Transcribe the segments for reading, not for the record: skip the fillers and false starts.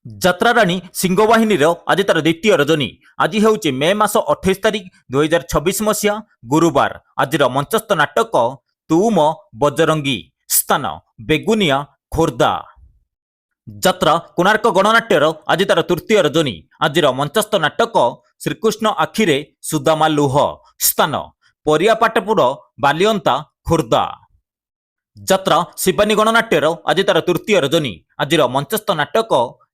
ଯାତ୍ରାରାଣୀ ସିଂହବାହିନୀର ଆଜି ତାର ଦ୍ୱିତୀୟ ରଜନୀ। ଆଜି ହେଉଛି ମେ ମାସ 28 ତାରିଖ 2026 ମସିହା ଗୁରୁବାର। ଆଜିର ମଞ୍ଚସ୍ଥ ନାଟକ ତୁ ମୋ ବଜରଙ୍ଗୀ। ସ୍ଥାନ ବେଗୁନିଆ ଖୋର୍ଦ୍ଧା। ଯାତ୍ରା କୋଣାର୍କ ଗଣନାଟ୍ୟର ଆଜି ତାର ତୃତୀୟ ରଜନୀ। ଆଜିର ମଞ୍ଚସ୍ଥ ନାଟକ ଶ୍ରୀକୃଷ୍ଣ ଆଖିରେ ସୁଦାମା ଲୁହ। ସ୍ଥାନ ପରିଆପାଟପୁର ବାଲିଅନ୍ତା ଖୋର୍ଦ୍ଧା। ଯାତ୍ରା ଶିବାନୀ ଗଣନାଟ୍ୟର ଆଜି ତାର ତୃତୀୟ ରଜନୀ। ଆଜିର ମଞ୍ଚସ୍ଥ ନାଟକ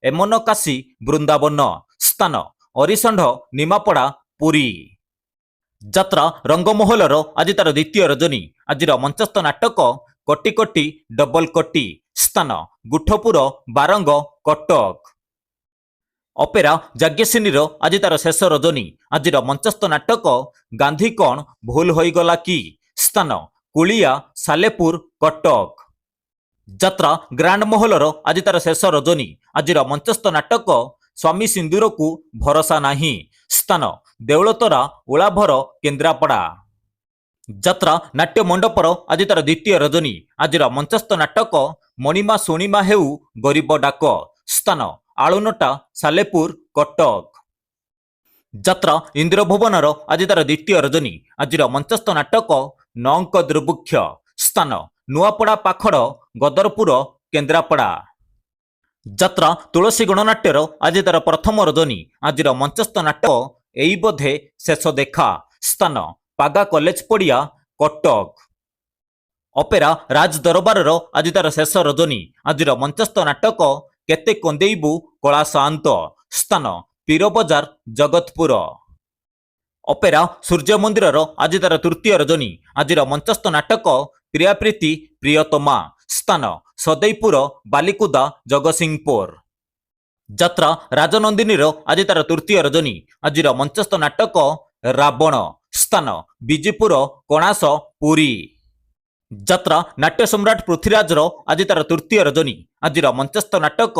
ଏମନ କାଶୀ ବୃନ୍ଦାବନ। ସ୍ଥାନ ଅରିଷଣ୍ଢ ନିମାପଡ଼ା ପୁରୀ। ଯାତ୍ରା ରଙ୍ଗମହଲର ଆଜି ତାର ଦ୍ୱିତୀୟ ରଜନୀ। ଆଜିର ମଞ୍ଚସ୍ଥ ନାଟକ କୋଟି କୋଟି ଡବଲ କୋଟି। ସ୍ଥାନ ଗୁଠପୁର ବାରଙ୍ଗ କଟକ। ଅପେରା ଯାଜ୍ଞସିନୀର ଆଜି ତାର ଶେଷ ରଜନୀ। ଆଜିର ମଞ୍ଚସ୍ଥ ନାଟକ ଗାନ୍ଧୀ କଣ ଭୁଲ ହୋଇଗଲା କି। ସ୍ଥାନ କୁଳିଆ ସାଲେପୁର କଟକ। ଯାତ୍ରା ଗ୍ରାଣ୍ଡ ମହଲର ଆଜି ତାର ଶେଷ ରଜନୀ। ଆଜିର ମଞ୍ଚସ୍ଥ ନାଟକ ସ୍ୱାମୀ ସିନ୍ଦୁରକୁ ଭରସା ନାହିଁ। ସ୍ଥାନ ଦେଉଳତରା ଓଳାଭର କେନ୍ଦ୍ରାପଡ଼ା। ଯାତ୍ରା ନାଟ୍ୟ ମଣ୍ଡପର ଆଜି ତାର ଦ୍ୱିତୀୟ ରଜନୀ। ଆଜିର ମଞ୍ଚସ୍ଥ ନାଟକ ମଣିମା ଶୁଣିମା ହେଉ ଗରିବ ଡାକ। ସ୍ଥାନ ଆଳୁନଟା ସାଲେପୁର କଟକ। ଯାତ୍ରା ଇନ୍ଦ୍ରଭୁବନର ଆଜି ତାର ଦ୍ୱିତୀୟ ରଜନୀ। ଆଜିର ମଞ୍ଚସ୍ଥ ନାଟକ ନଅଙ୍କ ଦୁର୍ଭିକ୍ଷ। ସ୍ଥାନ ନୂଆପଡ଼ା ପାଖଡ଼ ଗଦରପୁର କେନ୍ଦ୍ରାପଡ଼ା। ଯାତ୍ରା ତୁଳସୀ ଗଣନାଟ୍ୟର ଆଜି ତାର ପ୍ରଥମ ରଜନୀ। ଆଜିର ମଞ୍ଚସ୍ଥ ନାଟକ ଏଇ ବୋଧେ ଶେଷ ଦେଖା। ସ୍ଥାନ ପାଗା କଲେଜ ପଡ଼ିଆ କଟକ। ଅପେରା ରାଜ ଦରବାରର ଆଜି ତାର ଶେଷ ରଜନୀ। ଆଜିର ମଞ୍ଚସ୍ଥ ନାଟକ କେତେ କନ୍ଦେଇବୁ କଳା ସାଆନ୍ତ। ସ୍ଥାନ ପୀରବଜାର ଜଗତପୁର। ଅପେରା ସୂର୍ଯ୍ୟ ମନ୍ଦିରର ଆଜି ତାର ତୃତୀୟ ରଜନୀ। ଆଜିର ମଞ୍ଚସ୍ଥ ନାଟକ ପ୍ରିୟାପ୍ରୀତି ପ୍ରିୟତମା। ସ୍ଥାନ ସଦେଇପୁର ବାଲିକୁଦା ଜଗତସିଂହପୁର। ଯାତ୍ରା ରାଜନନ୍ଦିନୀର ଆଜି ତାର ତୃତୀୟ ରଜନୀ। ଆଜିର ମଞ୍ଚସ୍ଥ ନାଟକ ରାବଣ। ସ୍ଥାନ ବିଜିପୁର କଣାସ ପୁରୀ। ଯାତ୍ରା ନାଟ୍ୟ ସମ୍ରାଟ ପୃଥ୍ୱୀରାଜର ଆଜି ତାର ତୃତୀୟ ରଜନୀ। ଆଜିର ମଞ୍ଚସ୍ଥ ନାଟକ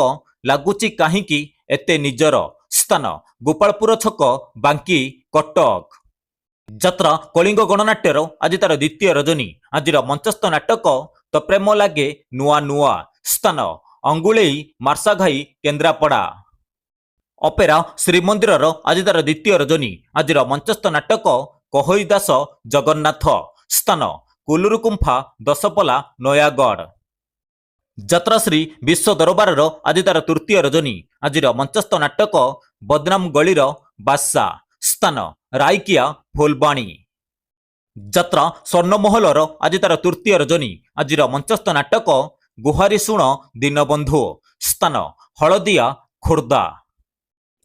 ଲାଗୁଛି କାହିଁକି ଏତେ ନିଜର। ସ୍ଥାନ ଗୋପାଳପୁର ଛକ ବାଙ୍କି କଟକ। ଯାତ୍ରା କଳିଙ୍ଗ ଗଣନାଟ୍ୟର ଆଜି ତାର ଦ୍ୱିତୀୟ ରଜନୀ। ଆଜିର ମଞ୍ଚସ୍ଥ ନାଟକ ତ ପ୍ରେମ ଲାଗେ ନୂଆ ନୂଆ। ସ୍ଥାନ ଅଙ୍ଗୁଳେଇ ମାର୍ଶାଘାଇ କେନ୍ଦ୍ରାପଡ଼ା। ଅପେରା ଶ୍ରୀମନ୍ଦିରର ଆଜି ତାର ଦ୍ୱିତୀୟ ରଜନୀ। ଆଜିର ମଞ୍ଚସ୍ଥ ନାଟକ କହଇ ଦାସ ଜଗନ୍ନାଥ। ସ୍ଥାନ କୁଲୁରୁକୁମ୍ଫା ଦଶପଲା ନୟାଗଡ଼। ଯାତ୍ରା ଶ୍ରୀ ବିଶ୍ୱ ଦରବାରର ଆଜି ତାର ତୃତୀୟ ରଜନୀ। ଆଜିର ମଞ୍ଚସ୍ଥ ନାଟକ ବଦନାମ ଗଳିର ବାଦଶା। ସ୍ଥାନ ରାଇକିଆ ଫୁଲବାଣୀ। ଯାତ୍ରା ସ୍ୱର୍ଣ୍ଣମହଲର ଆଜି ତାର ତୃତୀୟ ରଜନୀ। ଆଜିର ମଞ୍ଚସ୍ଥ ନାଟକ ଗୁହାରି ଶୁଣ ଦୀନବନ୍ଧୁ। ସ୍ଥାନ ହଳଦିଆ ଖୋର୍ଦ୍ଧା।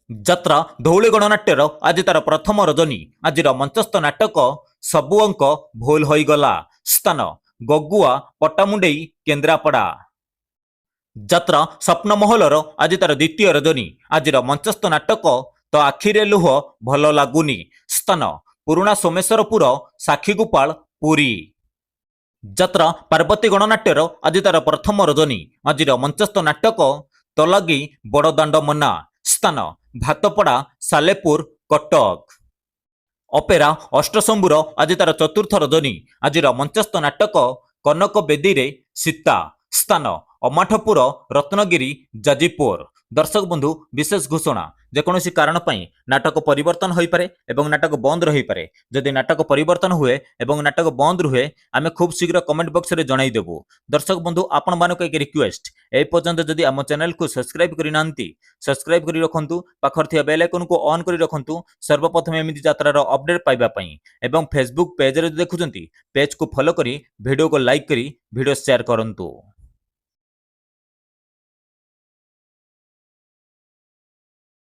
ଯାତ୍ରା ଧଉଳି ଗଣନାଟ୍ୟର ଆଜି ତାର ପ୍ରଥମ ରଜନୀ। ଆଜିର ମଞ୍ଚସ୍ଥ ନାଟକ ସବୁ ଅଙ୍କ ଭୁଲ ହୋଇଗଲା। ସ୍ଥାନ ଗଗୁଆ ପଟ୍ଟାମୁଣ୍ଡେଇ କେନ୍ଦ୍ରାପଡ଼ା। ଯାତ୍ରା ସ୍ୱପ୍ନମହଲର ଆଜି ତାର ଦ୍ୱିତୀୟ ରଜନୀ। ଆଜିର ମଞ୍ଚସ୍ଥ ନାଟକ ତ ଆଖିରେ ଲୁହ ଭଲ ଲାଗୁନି। ସ୍ଥାନ ପୁରୁଣା ସୋମେଶ୍ୱରପୁର ସାକ୍ଷୀଗୋପାଳ ପୁରୀ। ଯାତ୍ରା ପାର୍ବତୀ ଗଣନାଟ୍ୟର ଆଜି ତାର ପ୍ରଥମ ରଜନୀ। ଆଜିର ମଞ୍ଚସ୍ଥ ନାଟକ ତଲାଗି ବଡ଼ଦାଣ୍ଡ ମନା। ସ୍ଥାନ ଭାତପଡ଼ା ସାଲେପୁର କଟକ। ଅପେରା ଅଷ୍ଟଶମ୍ଭୁର ଆଜି ତାର ଚତୁର୍ଥ ରଜନୀ। ଆଜିର ମଞ୍ଚସ୍ଥ ନାଟକ କନକ ବେଦୀରେ ସୀତା। ସ୍ଥାନ ଅମାଠପୁର ରତ୍ନଗିରି ଯାଜପୁର। ଦର୍ଶକ ବନ୍ଧୁ ବିଶେଷ ଘୋଷଣା ଯେକୌଣସି କାରଣ ପାଇଁ ନାଟକ ପରିବର୍ତ୍ତନ ହୋଇପାରେ ଏବଂ ନାଟକ ବନ୍ଦ ରହିପାରେ। ଯଦି ନାଟକ ପରିବର୍ତ୍ତନ ହୁଏ ଏବଂ ନାଟକ ବନ୍ଦ ରୁହେ ଆମେ ଖୁବ୍ ଶୀଘ୍ର କମେଣ୍ଟ ବକ୍ସରେ ଜଣାଇଦେବୁ। ଦର୍ଶକ ବନ୍ଧୁ ଆପଣମାନଙ୍କୁ ଏକ ରିକ୍ୱେଷ୍ଟ, এই পর্যন্ত যদি ଆମ ଚ୍ୟାନେଲକୁ ସବସ୍କ୍ରାଇବ କରିନାହାନ୍ତି ସବସ୍କ୍ରାଇବ କରି ରଖନ୍ତୁ। ପାଖରେ ଥିବା ବେଲ୍ ଆଇକନକୁ ଅନ୍ କରି ରଖନ୍ତୁ ସର୍ବପ୍ରଥମେ ଏମିତି ଯାତ୍ରାର ଅପଡେଟ୍ ପାଇବା ପାଇଁ। ଏବଂ ଫେସବୁକ୍ ପେଜରେ ଯଦି ଦେଖୁଛନ୍ତି ପେଜକୁ ଫଲୋ କରି ଭିଡ଼ିଓକୁ ଲାଇକ୍ କରି ଭିଡ଼ିଓ ସେୟାର କରନ୍ତୁ।